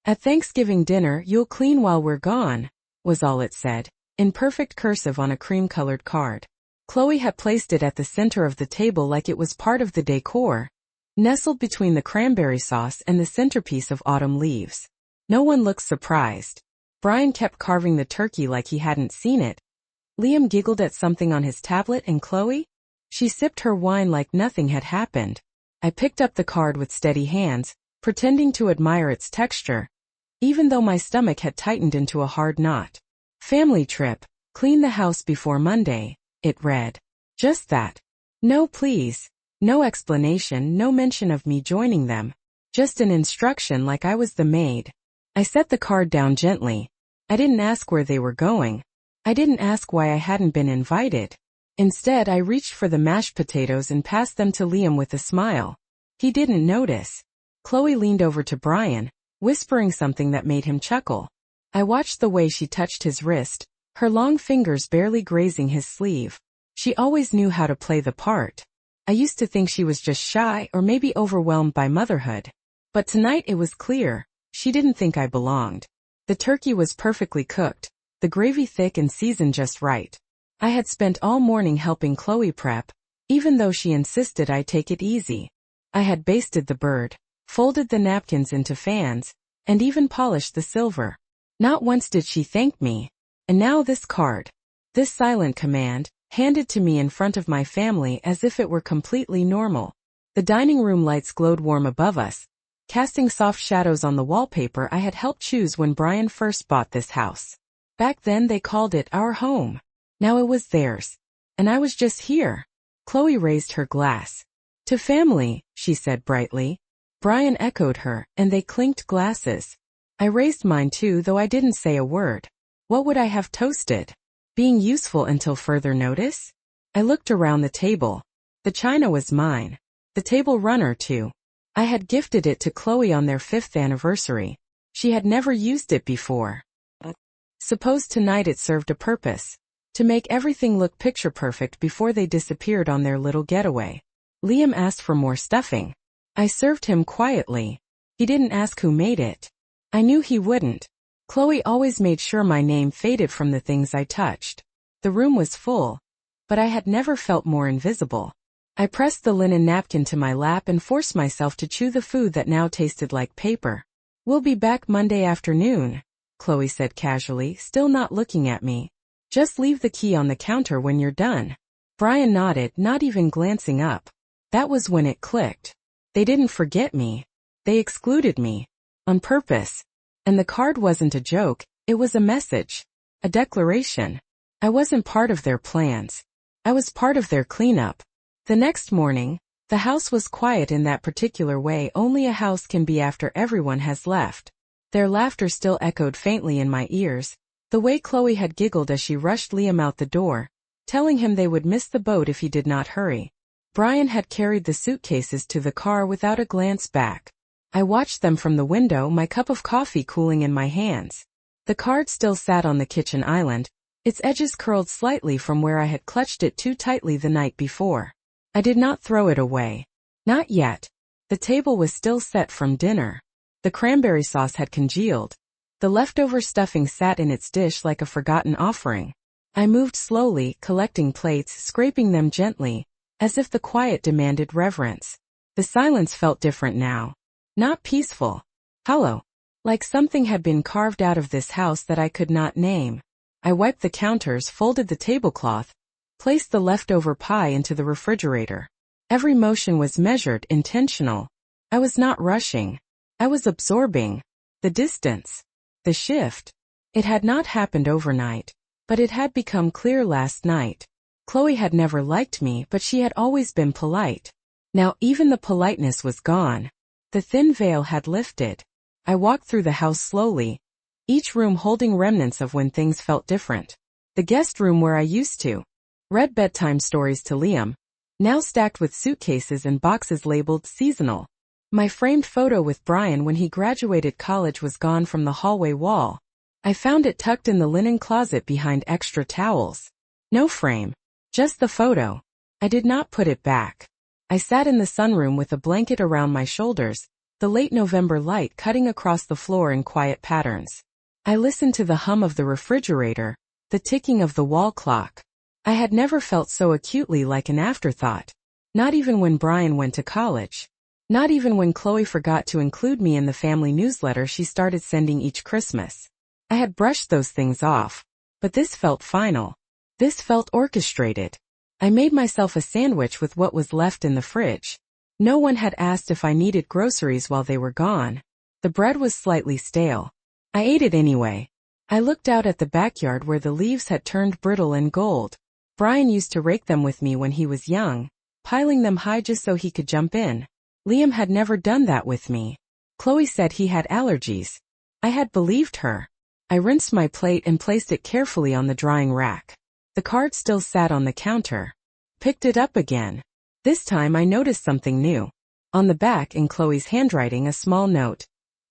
At Thanksgiving dinner, you'll clean while we're gone, was all it said, in perfect cursive on a cream-colored card. Chloe had placed it at the center of the table like it was part of the decor, nestled between the cranberry sauce and the centerpiece of autumn leaves. No one looked surprised. Brian kept carving the turkey like he hadn't seen it. Liam giggled at something on his tablet, and Chloe? She sipped her wine like nothing had happened. I picked up the card with steady hands, pretending to admire its texture, even though my stomach had tightened into a hard knot. Family trip, clean the house before Monday, it read. Just that. No please. No explanation, no mention of me joining them. Just an instruction like I was the maid. I set the card down gently. I didn't ask where they were going. I didn't ask why I hadn't been invited. Instead, I reached for the mashed potatoes and passed them to Liam with a smile. He didn't notice. Chloe leaned over to Brian, whispering something that made him chuckle. I watched the way she touched his wrist, her long fingers barely grazing his sleeve. She always knew how to play the part. I used to think she was just shy or maybe overwhelmed by motherhood. But tonight it was clear, she didn't think I belonged. The turkey was perfectly cooked, the gravy thick and seasoned just right. I had spent all morning helping Chloe prep, even though she insisted I take it easy. I had basted the bird, folded the napkins into fans, and even polished the silver. Not once did she thank me. And now this card. This silent command, handed to me in front of my family as if it were completely normal. The dining room lights glowed warm above us, casting soft shadows on the wallpaper I had helped choose when Brian first bought this house. Back then they called it our home. Now it was theirs. And I was just here. Chloe raised her glass. To family, she said brightly. Brian echoed her, and they clinked glasses. I raised mine too, though I didn't say a word. What would I have toasted? Being useful until further notice? I looked around the table. The china was mine. The table runner too. I had gifted it to Chloe on their 5th anniversary. She had never used it before. Suppose tonight it served a purpose. To make everything look picture perfect before they disappeared on their little getaway. Liam asked for more stuffing. I served him quietly. He didn't ask who made it. I knew he wouldn't. Chloe always made sure my name faded from the things I touched. The room was full, but I had never felt more invisible. I pressed the linen napkin to my lap and forced myself to chew the food that now tasted like paper. We'll be back Monday afternoon, Chloe said casually, still not looking at me. Just leave the key on the counter when you're done. Brian nodded, not even glancing up. That was when it clicked. They didn't forget me. They excluded me. On purpose. And the card wasn't a joke, it was a message. A declaration. I wasn't part of their plans. I was part of their cleanup. The next morning, the house was quiet in that particular way only a house can be after everyone has left. Their laughter still echoed faintly in my ears, the way Chloe had giggled as she rushed Liam out the door, telling him they would miss the boat if he did not hurry. Brian had carried the suitcases to the car without a glance back. I watched them from the window, my cup of coffee cooling in my hands. The card still sat on the kitchen island, its edges curled slightly from where I had clutched it too tightly the night before. I did not throw it away. Not yet. The table was still set from dinner. The cranberry sauce had congealed. The leftover stuffing sat in its dish like a forgotten offering. I moved slowly, collecting plates, scraping them gently, as if the quiet demanded reverence. The silence felt different now. Not peaceful. Hollow. Like something had been carved out of this house that I could not name. I wiped the counters, folded the tablecloth, placed the leftover pie into the refrigerator. Every motion was measured, intentional. I was not rushing. I was absorbing. The distance. The shift. It had not happened overnight, but it had become clear last night. Chloe had never liked me, but she had always been polite. Now even the politeness was gone. The thin veil had lifted. I walked through the house slowly, each room holding remnants of when things felt different. The guest room where I used to read bedtime stories to Liam, now stacked with suitcases and boxes labeled seasonal. My framed photo with Brian when he graduated college was gone from the hallway wall. I found it tucked in the linen closet behind extra towels. No frame. Just the photo. I did not put it back. I sat in the sunroom with a blanket around my shoulders, the late November light cutting across the floor in quiet patterns. I listened to the hum of the refrigerator, the ticking of the wall clock. I had never felt so acutely like an afterthought. Not even when Brian went to college. Not even when Chloe forgot to include me in the family newsletter she started sending each Christmas. I had brushed those things off. But this felt final. This felt orchestrated. I made myself a sandwich with what was left in the fridge. No one had asked if I needed groceries while they were gone. The bread was slightly stale. I ate it anyway. I looked out at the backyard where the leaves had turned brittle and gold. Brian used to rake them with me when he was young, piling them high just so he could jump in. Liam had never done that with me. Chloe said he had allergies. I had believed her. I rinsed my plate and placed it carefully on the drying rack. The card still sat on the counter. Picked it up again. This time I noticed something new. On the back in Chloe's handwriting a small note.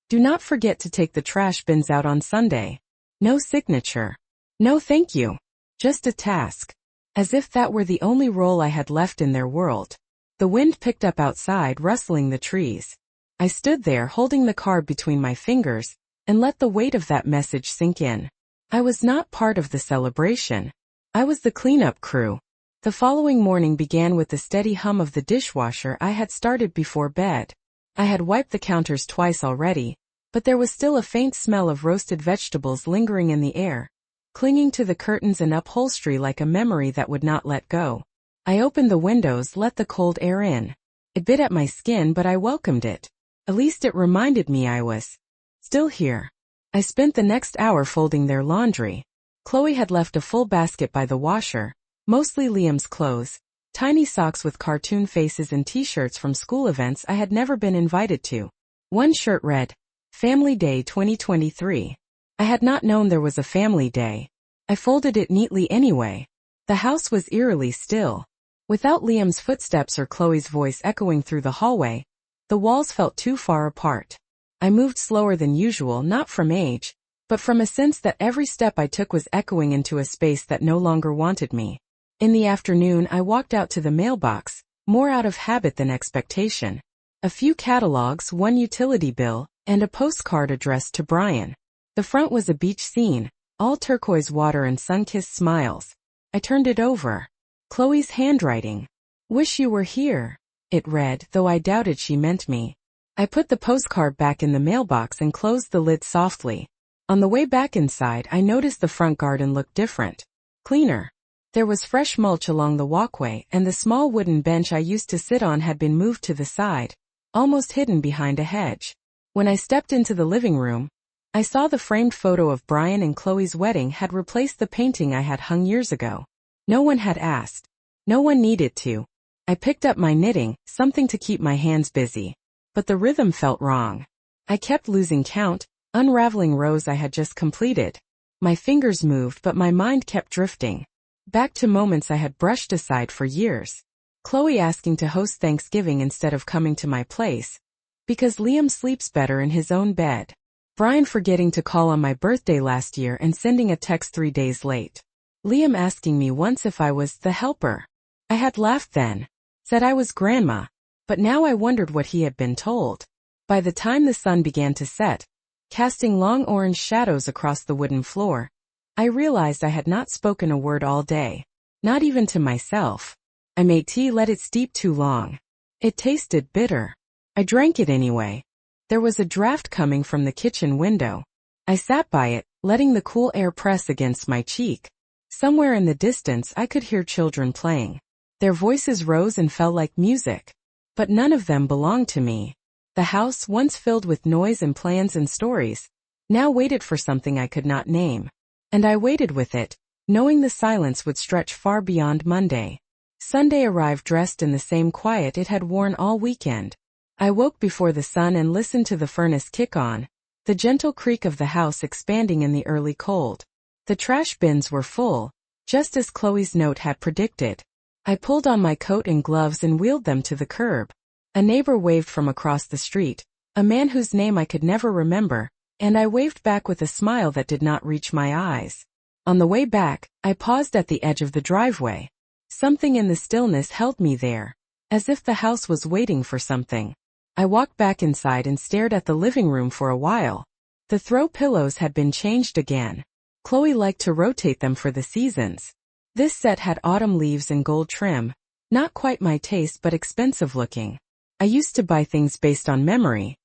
Do not forget to take the trash bins out on Sunday. No signature. No thank you. Just a task. As if that were the only role I had left in their world. The wind picked up outside, rustling the trees. I stood there holding the card between my fingers, and let the weight of that message sink in. I was not part of the celebration. I was the cleanup crew. The following morning began with the steady hum of the dishwasher I had started before bed. I had wiped the counters twice already, but there was still a faint smell of roasted vegetables lingering in the air, clinging to the curtains and upholstery like a memory that would not let go. I opened the windows, let the cold air in. It bit at my skin, but I welcomed it. At least it reminded me I was still here. I spent the next hour folding their laundry. Chloe had left a full basket by the washer, mostly Liam's clothes, tiny socks with cartoon faces and t-shirts from school events I had never been invited to. One shirt read, Family Day 2023. I had not known there was a family day. I folded it neatly anyway. The house was eerily still. Without Liam's footsteps or Chloe's voice echoing through the hallway, the walls felt too far apart. I moved slower than usual, not from age, but from a sense that every step I took was echoing into a space that no longer wanted me. In the afternoon I walked out to the mailbox, more out of habit than expectation. A few catalogs, one utility bill, and a postcard addressed to Brian. The front was a beach scene, all turquoise water and sun-kissed smiles. I turned it over. Chloe's handwriting. Wish you were here, it read, though I doubted she meant me. I put the postcard back in the mailbox and closed the lid softly. On the way back inside I noticed the front garden looked different. Cleaner. There was fresh mulch along the walkway, and the small wooden bench I used to sit on had been moved to the side, almost hidden behind a hedge. When I stepped into the living room, I saw the framed photo of Brian and Chloe's wedding had replaced the painting I had hung years ago. No one had asked. No one needed to. I picked up my knitting, something to keep my hands busy. But the rhythm felt wrong. I kept losing count, unraveling rows I had just completed. My fingers moved, but my mind kept drifting. Back to moments I had brushed aside for years. Chloe asking to host Thanksgiving instead of coming to my place. Because Liam sleeps better in his own bed. Brian forgetting to call on my birthday last year and sending a text 3 days late. Liam asking me once if I was the helper. I had laughed then. Said I was grandma. But now I wondered what he had been told. By the time the sun began to set, casting long orange shadows across the wooden floor, I realized I had not spoken a word all day. Not even to myself. I made tea, let it steep too long. It tasted bitter. I drank it anyway. There was a draft coming from the kitchen window. I sat by it, letting the cool air press against my cheek. Somewhere in the distance I could hear children playing. Their voices rose and fell like music. But none of them belonged to me. The house, once filled with noise and plans and stories, now waited for something I could not name. And I waited with it, knowing the silence would stretch far beyond Monday. Sunday arrived dressed in the same quiet it had worn all weekend. I woke before the sun and listened to the furnace kick on, the gentle creak of the house expanding in the early cold. The trash bins were full, just as Chloe's note had predicted. I pulled on my coat and gloves and wheeled them to the curb. A neighbor waved from across the street, a man whose name I could never remember, and I waved back with a smile that did not reach my eyes. On the way back, I paused at the edge of the driveway. Something in the stillness held me there, as if the house was waiting for something. I walked back inside and stared at the living room for a while. The throw pillows had been changed again. Chloe liked to rotate them for the seasons. This set had autumn leaves and gold trim. Not quite my taste but expensive looking. I used to buy things based on memory.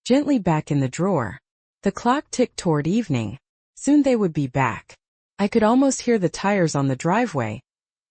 Gently back in the drawer. The clock ticked toward evening. Soon they would be back. I could almost hear the tires on the driveway.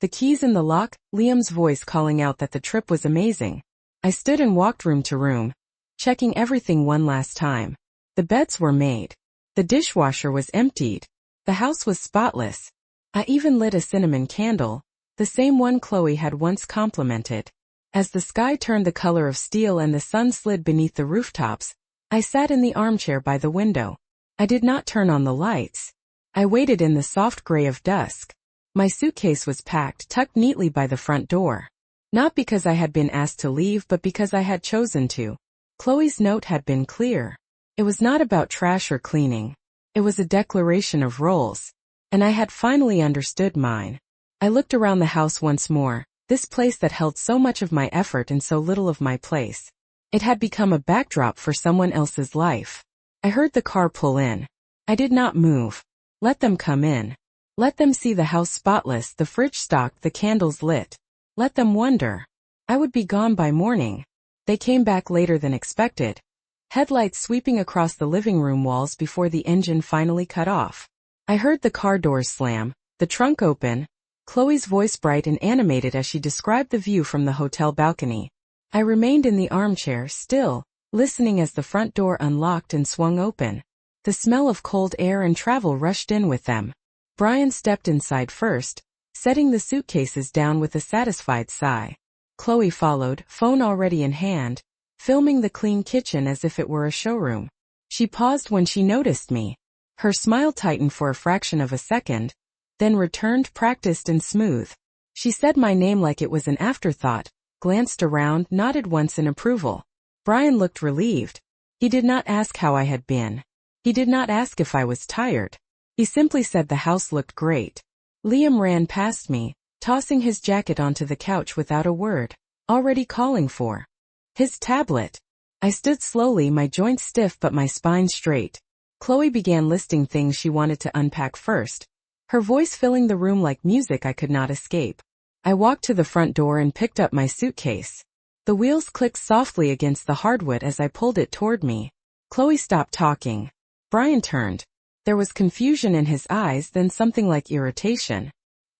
The keys in the lock, Liam's voice calling out that the trip was amazing. I stood and walked room to room, checking everything one last time. The beds were made. The dishwasher was emptied. The house was spotless. I even lit a cinnamon candle, the same one Chloe had once complimented. As the sky turned the color of steel and the sun slid beneath the rooftops, I sat in the armchair by the window. I did not turn on the lights. I waited in the soft gray of dusk. My suitcase was packed, tucked neatly by the front door. Not because I had been asked to leave but because I had chosen to. Chloe's note had been clear. It was not about trash or cleaning. It was a declaration of roles. And I had finally understood mine. I looked around the house once more, this place that held so much of my effort and so little of my place. It had become a backdrop for someone else's life. I heard the car pull in. I did not move. Let them come in. Let them see the house spotless, the fridge stocked, the candles lit. Let them wonder. I would be gone by morning. They came back later than expected. Headlights sweeping across the living room walls before the engine finally cut off. I heard the car doors slam, the trunk open, Chloe's voice bright and animated as she described the view from the hotel balcony. I remained in the armchair, still, listening as the front door unlocked and swung open. The smell of cold air and travel rushed in with them. Brian stepped inside first, setting the suitcases down with a satisfied sigh. Chloe followed, phone already in hand, filming the clean kitchen as if it were a showroom. She paused when she noticed me. Her smile tightened for a fraction of a second, then returned practiced and smooth. She said my name like it was an afterthought, glanced around, nodded once in approval. Brian looked relieved. He did not ask how I had been. He did not ask if I was tired. He simply said the house looked great. Liam ran past me, tossing his jacket onto the couch without a word, already calling for his tablet. I stood slowly, my joints stiff but my spine straight. Chloe began listing things she wanted to unpack first, her voice filling the room like music I could not escape. I walked to the front door and picked up my suitcase. The wheels clicked softly against the hardwood as I pulled it toward me. Chloe stopped talking. Brian turned. There was confusion in his eyes, then something like irritation.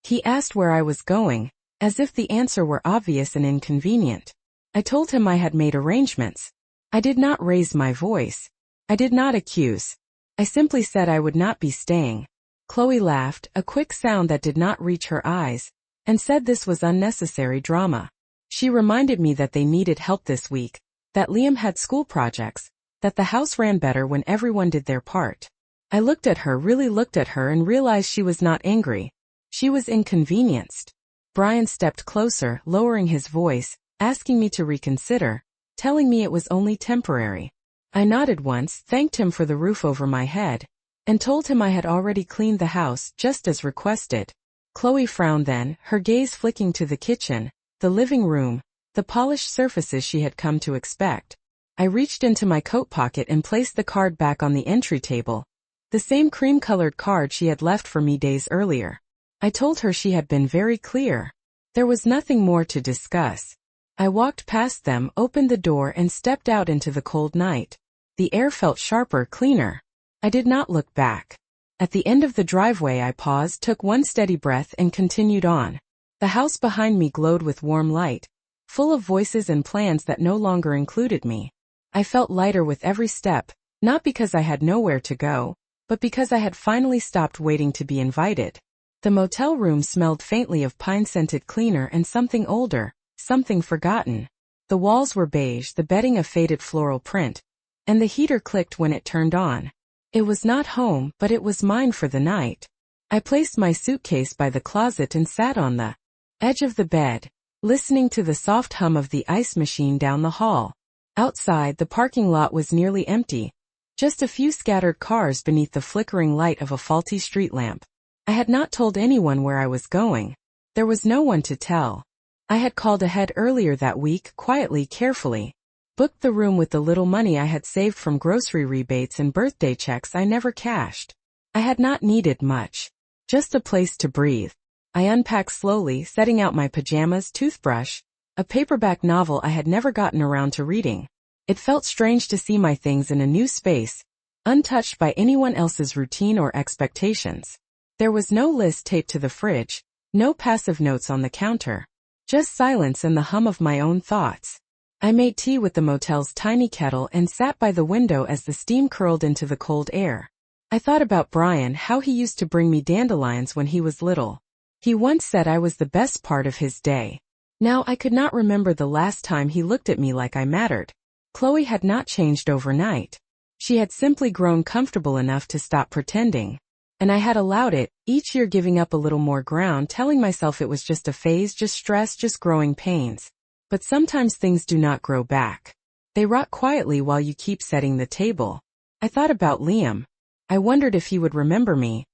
He asked where I was going, as if the answer were obvious and inconvenient. I told him I had made arrangements. I did not raise my voice. I did not accuse. I simply said I would not be staying. Chloe laughed, a quick sound that did not reach her eyes, and said this was unnecessary drama. She reminded me that they needed help this week, that Liam had school projects, that the house ran better when everyone did their part. I looked at her, really looked at her, and realized she was not angry. She was inconvenienced. Brian stepped closer, lowering his voice, asking me to reconsider, telling me it was only temporary. I nodded once, thanked him for the roof over my head, and told him I had already cleaned the house, just as requested. Chloe frowned then, her gaze flicking to the kitchen, the living room, the polished surfaces she had come to expect. I reached into my coat pocket and placed the card back on the entry table, the same cream-colored card she had left for me days earlier. I told her she had been very clear. There was nothing more to discuss. I walked past them, opened the door and stepped out into the cold night. The air felt sharper, cleaner. I did not look back. At the end of the driveway I paused, took one steady breath and continued on. The house behind me glowed with warm light, full of voices and plans that no longer included me. I felt lighter with every step, not because I had nowhere to go, but because I had finally stopped waiting to be invited. The motel room smelled faintly of pine-scented cleaner and something older, something forgotten. The walls were beige, the bedding a faded floral print, and the heater clicked when it turned on. It was not home, but it was mine for the night. I placed my suitcase by the closet and sat on the edge of the bed, listening to the soft hum of the ice machine down the hall. Outside, the parking lot was nearly empty, just a few scattered cars beneath the flickering light of a faulty street lamp. I had not told anyone where I was going. There was no one to tell. I had called ahead earlier that week, quietly, carefully, booked the room with the little money I had saved from grocery rebates and birthday checks I never cashed. I had not needed much. Just a place to breathe. I unpacked slowly, setting out my pajamas, toothbrush, a paperback novel I had never gotten around to reading. It felt strange to see my things in a new space, untouched by anyone else's routine or expectations. There was no list taped to the fridge, no passive notes on the counter. Just silence and the hum of my own thoughts. I made tea with the motel's tiny kettle and sat by the window as the steam curled into the cold air. I thought about Brian, how he used to bring me dandelions when he was little. He once said I was the best part of his day. Now I could not remember the last time he looked at me like I mattered. Chloe had not changed overnight. She had simply grown comfortable enough to stop pretending. And I had allowed it, each year giving up a little more ground, telling myself it was just a phase, just stress, just growing pains. But sometimes things do not grow back. They rot quietly while you keep setting the table. I thought about Liam. I wondered if he would remember me,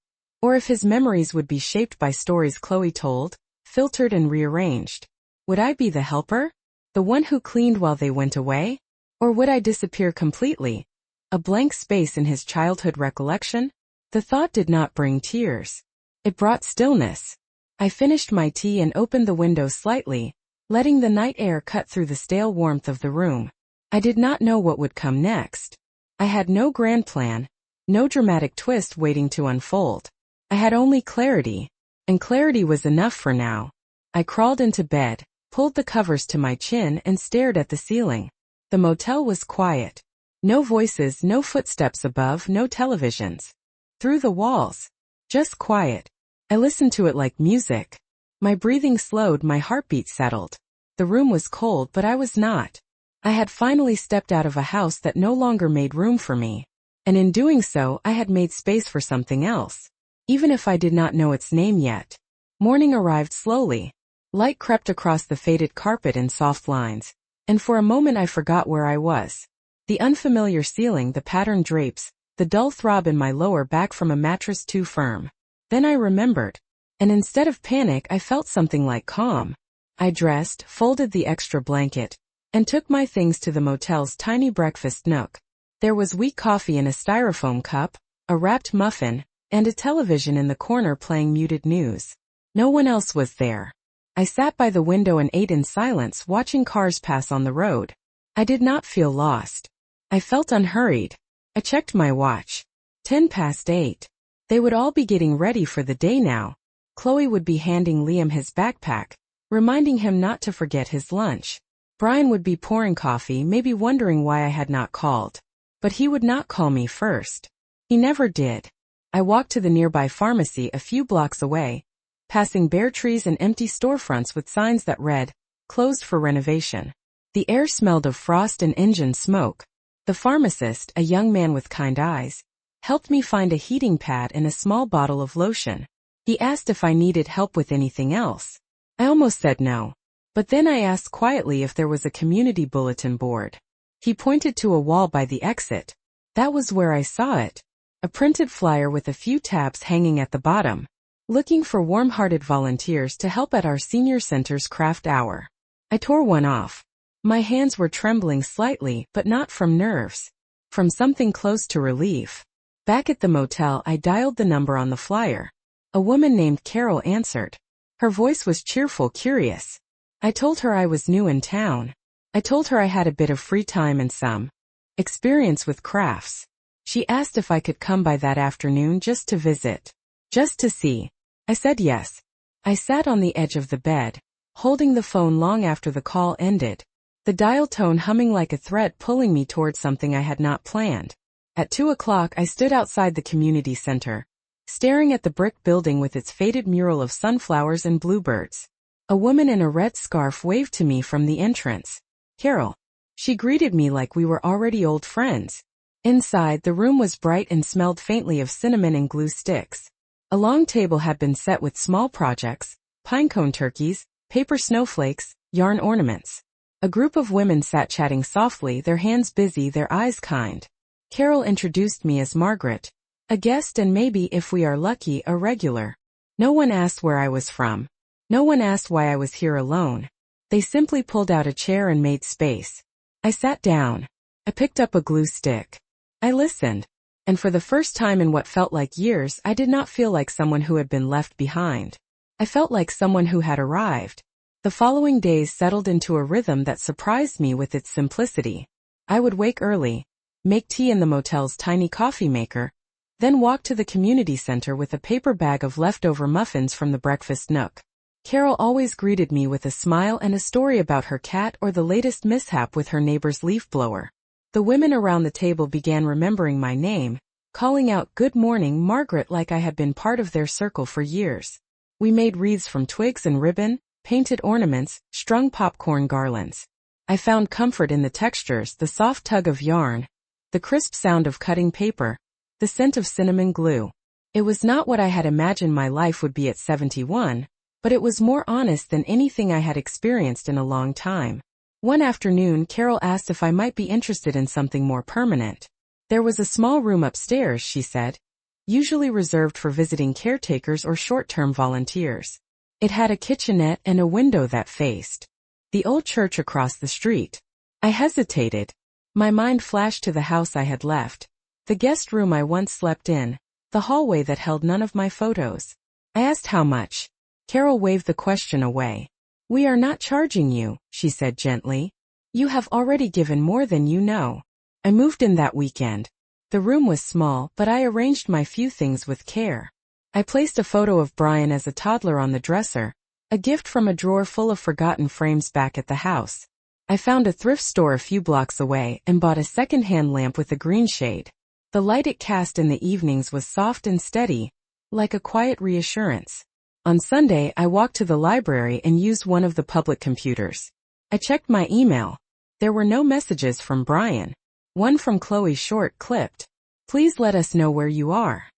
or if his memories would be shaped by stories Chloe told, filtered and rearranged. Would I be the helper? The one who cleaned while they went away? Or would I disappear completely? A blank space in his childhood recollection? The thought did not bring tears. It brought stillness. I finished my tea and opened the window slightly, letting the night air cut through the stale warmth of the room. I did not know what would come next. I had no grand plan, no dramatic twist waiting to unfold. I had only clarity, and clarity was enough for now. I crawled into bed, pulled the covers to my chin and stared at the ceiling. The motel was quiet. No voices, no footsteps above, no televisions. Through the walls. Just quiet. I listened to it like music. My breathing slowed, my heartbeat settled. The room was cold, but I was not. I had finally stepped out of a house that no longer made room for me. And in doing so, I had made space for something else. Even if I did not know its name yet. Morning arrived slowly. Light crept across the faded carpet in soft lines. And for a moment I forgot where I was. The unfamiliar ceiling, the patterned drapes, the dull throb in my lower back from a mattress too firm. Then I remembered. And instead of panic, I felt something like calm. I dressed, folded the extra blanket, and took my things to the motel's tiny breakfast nook. There was weak coffee in a styrofoam cup, a wrapped muffin, and a television in the corner playing muted news. No one else was there. I sat by the window and ate in silence, watching cars pass on the road. I did not feel lost. I felt unhurried. I checked my watch. 8:10. They would all be getting ready for the day now. Chloe would be handing Liam his backpack, reminding him not to forget his lunch. Brian would be pouring coffee, maybe wondering why I had not called. But he would not call me first. He never did. I walked to the nearby pharmacy a few blocks away, passing bare trees and empty storefronts with signs that read, "Closed for renovation." The air smelled of frost and engine smoke. The pharmacist, a young man with kind eyes, helped me find a heating pad and a small bottle of lotion. He asked if I needed help with anything else. I almost said no. But then I asked quietly if there was a community bulletin board. He pointed to a wall by the exit. That was where I saw it. A printed flyer with a few tabs hanging at the bottom. Looking for warm-hearted volunteers to help at our senior center's craft hour. I tore one off. My hands were trembling slightly, but not from nerves. From something close to relief. Back at the motel, I dialed the number on the flyer. A woman named Carol answered. Her voice was cheerful, curious. I told her I was new in town. I told her I had a bit of free time and some experience with crafts. She asked if I could come by that afternoon just to visit. Just to see. I said yes. I sat on the edge of the bed, holding the phone long after the call ended. The dial tone humming like a thread pulling me towards something I had not planned. At 2:00 I stood outside the community center, staring at the brick building with its faded mural of sunflowers and bluebirds. A woman in a red scarf waved to me from the entrance. Carol. She greeted me like we were already old friends. Inside, the room was bright and smelled faintly of cinnamon and glue sticks. A long table had been set with small projects, pinecone turkeys, paper snowflakes, yarn ornaments. A group of women sat chatting softly, their hands busy, their eyes kind. Carol introduced me as Margaret, a guest and maybe, if we are lucky, a regular. No one asked where I was from. No one asked why I was here alone. They simply pulled out a chair and made space. I sat down. I picked up a glue stick. I listened. And for the first time in what felt like years, I did not feel like someone who had been left behind. I felt like someone who had arrived. The following days settled into a rhythm that surprised me with its simplicity. I would wake early, make tea in the motel's tiny coffee maker, then walk to the community center with a paper bag of leftover muffins from the breakfast nook. Carol always greeted me with a smile and a story about her cat or the latest mishap with her neighbor's leaf blower. The women around the table began remembering my name, calling out "Good morning, Margaret," like I had been part of their circle for years. We made wreaths from twigs and ribbon, painted ornaments, strung popcorn garlands. I found comfort in the textures, the soft tug of yarn, the crisp sound of cutting paper, the scent of cinnamon glue. It was not what I had imagined my life would be at 71, but it was more honest than anything I had experienced in a long time. One afternoon, Carol asked if I might be interested in something more permanent. There was a small room upstairs, she said, usually reserved for visiting caretakers or short-term volunteers. It had a kitchenette and a window that faced the old church across the street. I hesitated. My mind flashed to the house I had left, the guest room I once slept in, the hallway that held none of my photos. I asked how much. Carol waved the question away. "We are not charging you," she said gently. "You have already given more than you know." I moved in that weekend. The room was small, but I arranged my few things with care. I placed a photo of Brian as a toddler on the dresser, a gift from a drawer full of forgotten frames back at the house. I found a thrift store a few blocks away and bought a second-hand lamp with a green shade. The light it cast in the evenings was soft and steady, like a quiet reassurance. On Sunday, I walked to the library and used one of the public computers. I checked my email. There were no messages from Brian. One from Chloe short clipped. "Please let us know where you are."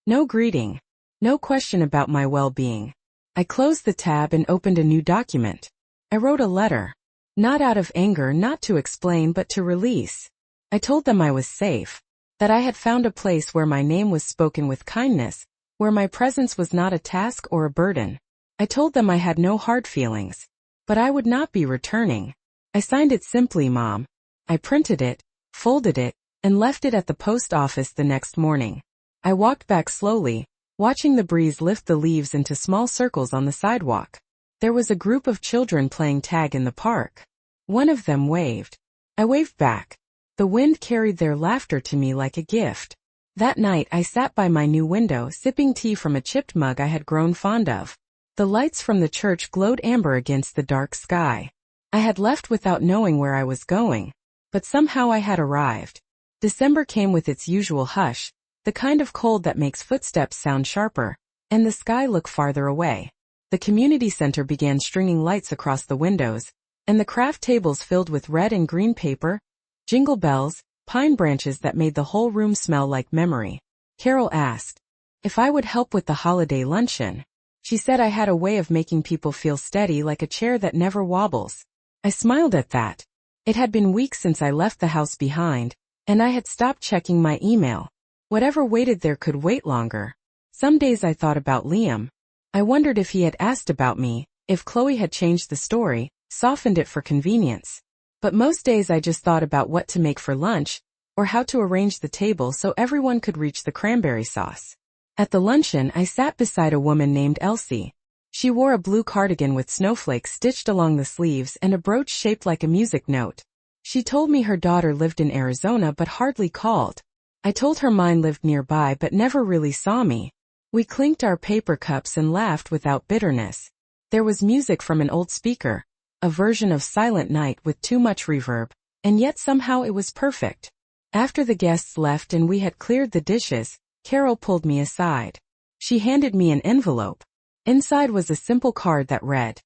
No greeting. No question about my well-being. I closed the tab and opened a new document. I wrote a letter. Not out of anger, not to explain, but to release. I told them I was safe. That I had found a place where my name was spoken with kindness, where my presence was not a task or a burden. I told them I had no hard feelings. But I would not be returning. I signed it simply, Mom. I printed it, folded it, and left it at the post office the next morning. I walked back slowly, watching the breeze lift the leaves into small circles on the sidewalk. There was a group of children playing tag in the park. One of them waved. I waved back. The wind carried their laughter to me like a gift. That night I sat by my new window sipping tea from a chipped mug I had grown fond of. The lights from the church glowed amber against the dark sky. I had left without knowing where I was going, but somehow I had arrived. December came with its usual hush, the kind of cold that makes footsteps sound sharper, and the sky look farther away. The community center began stringing lights across the windows, and the craft tables filled with red and green paper, jingle bells, pine branches that made the whole room smell like memory. Carol asked if I would help with the holiday luncheon. She said I had a way of making people feel steady, like a chair that never wobbles. I smiled at that. It had been weeks since I left the house behind, and I had stopped checking my email. Whatever waited there could wait longer. Some days I thought about Liam. I wondered if he had asked about me, if Chloe had changed the story, softened it for convenience. But most days I just thought about what to make for lunch, or how to arrange the table so everyone could reach the cranberry sauce. At the luncheon, I sat beside a woman named Elsie. She wore a blue cardigan with snowflakes stitched along the sleeves and a brooch shaped like a music note. She told me her daughter lived in Arizona but hardly called. I told her mine lived nearby but never really saw me. We clinked our paper cups and laughed without bitterness. There was music from an old speaker, a version of Silent Night with too much reverb, and yet somehow it was perfect. After the guests left and we had cleared the dishes, Carol pulled me aside. She handed me an envelope. Inside was a simple card that read,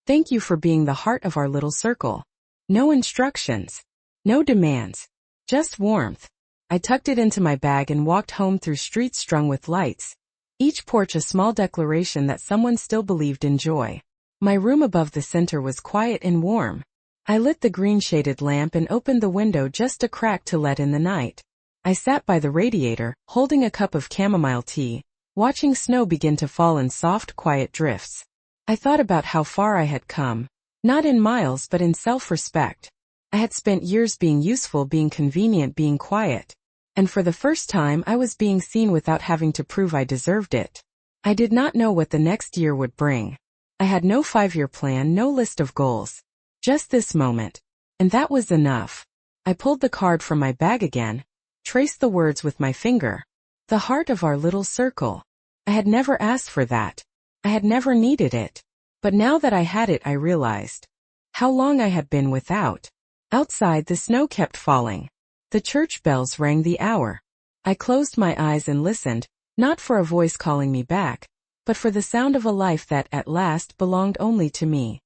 "Thank you for being the heart of our little circle." No instructions. No demands. Just warmth. I tucked it into my bag and walked home through streets strung with lights. Each porch a small declaration that someone still believed in joy. My room above the center was quiet and warm. I lit the green-shaded lamp and opened the window just a crack to let in the night. I sat by the radiator, holding a cup of chamomile tea, watching snow begin to fall in soft, quiet drifts. I thought about how far I had come, not in miles but in self-respect. I had spent years being useful, being convenient, being quiet. And for the first time I was being seen without having to prove I deserved it. I did not know what the next year would bring. I had no 5-year plan, no list of goals. Just this moment. And that was enough. I pulled the card from my bag again, traced the words with my finger. The heart of our little circle. I had never asked for that. I had never needed it. But now that I had it, I realized how long I had been without. Outside, the snow kept falling. The church bells rang the hour. I closed my eyes and listened, not for a voice calling me back, but for the sound of a life that at last belonged only to me.